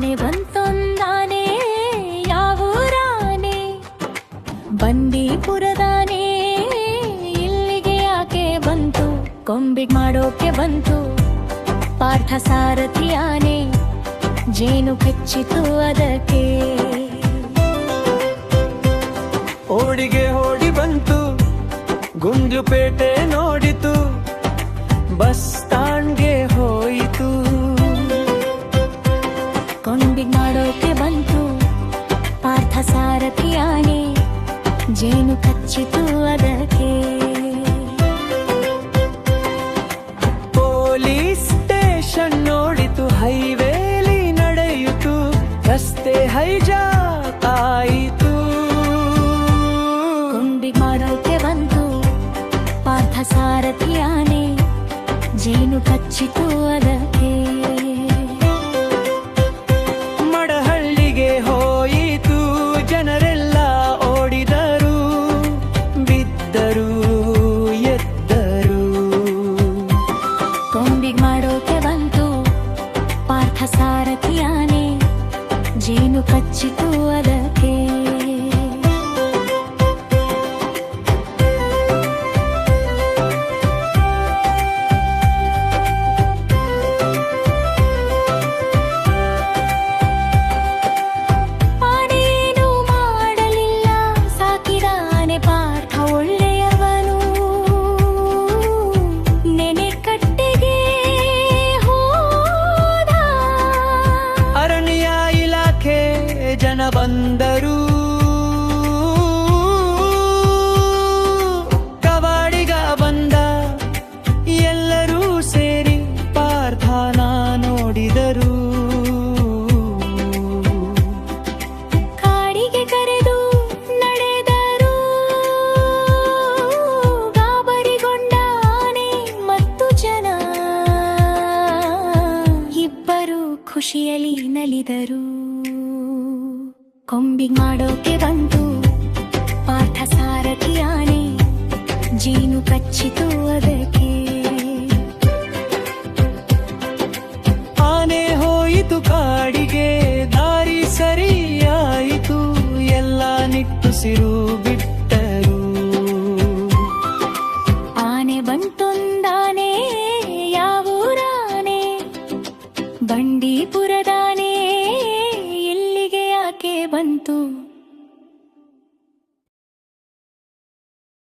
ಆನೆ ಬಂತೊಂದಾನೆ ಯಾವೂರಾನೆ ಬಂಡೀಪುರದಾನೆ ಇಲ್ಲಿಗೆ ಯಾಕೆ ಬಂತು ಕೊಂಬಿಗ್ ಮಾಡೋಕೆ ಬಂತು ಪಾರ್ಥ ಸಾರಥಿ ಆನೆ ಜೇನು ಕಚ್ಚಿತು ಅದಕ್ಕೆ ಓಡಿಗೆ ಓಡಿ ಬಂತು ಗುಂಡ್ಲುಪೇಟೆ ನೋಡಿತು ಬಸ್ ಸ್ಟಾಂಡ್ಗೆ ಹೋಯಿತು ಕೊಂಬಿಗ್ ಮಾಡೋಕೆ ಬಂತು ಪಾರ್ಥ ಸಾರಥಿ ಆನೆ ಜೇನು ಕಚ್ಚಿತು ಅದಕ್ಕೆ ಪೊಲೀಸ್ ಸ್ಟೇಷನ್ ನೋಡಿತು ಹೈವೇಲಿ ನಡೆಯಿತು ರಸ್ತೆ ಹೈಜಾಕ್ ಆಯಿತು ಕೊಂಬಿಗ್ ಮಾಡೋಕೆ ಬಂತು ಪಾರ್ಥ ಸಾರಥಿ ಆನೆ ಜೇನು ಕಚ್ಚಿತು ಅದಕ್ಕೆ ಮಡಹಳ್ಳಿಗೆ ಹೋಯಿತು ಜನರೆಲ್ಲ ಓಡಿದರು ಬಿದ್ದರು ಎದ್ದರು ಕೊಂಬಿಗ್ ಮಾಡೋಕೆ ಬಂತು ಪಾರ್ಥ ಸಾರಥಿ ಆನೆ ಜೇನು ಕಚ್ಚಿತು ಅದಕ್ಕೆ ಆನೇನು ಮಾಡಲಿಲ್ಲ ಸಾಕಿದ ಆನೆ ಪಾರ್ಥ ಒಳ್ಳೆಯವನು ನೆನೆ ಕಟ್ಟೆಗೆ ಹೋದ ಅರಣ್ಯ ಇಲಾಖೆ ಜನ ಬಂದರು ಕವಾಡಿಗ ಬಂದ ಎಲ್ಲರೂ ಸೇರಿ ಪಾರ್ಥನ ನೋಡಿದರು ಕಾಡಿಗೆ ಕರೆದು ನಡೆದರು ಗಾಬರಿಗೊಂಡ ಆನೆ ಮತ್ತು ಜನ ಇಬ್ಬರು ಖುಷಿಯಲ್ಲಿ ನಲಿದರು ಕೊಂಬಿಗ್ ಮಾಡೋಕೆ ಬಂತು ಪಾರ್ಥ ಸಾರಥಿ ಆನೆ ಜೇನು ಕಚ್ಚಿತು ಅದಕ್ಕೆ ಆನೆ ಹೋಯಿತು ಕಾಡಿಗೆ ದಾರಿ ಸರಿಯಾಯಿತು ಎಲ್ಲ ನಿಟ್ಟುಸಿರು ಬಿಟ್ಟು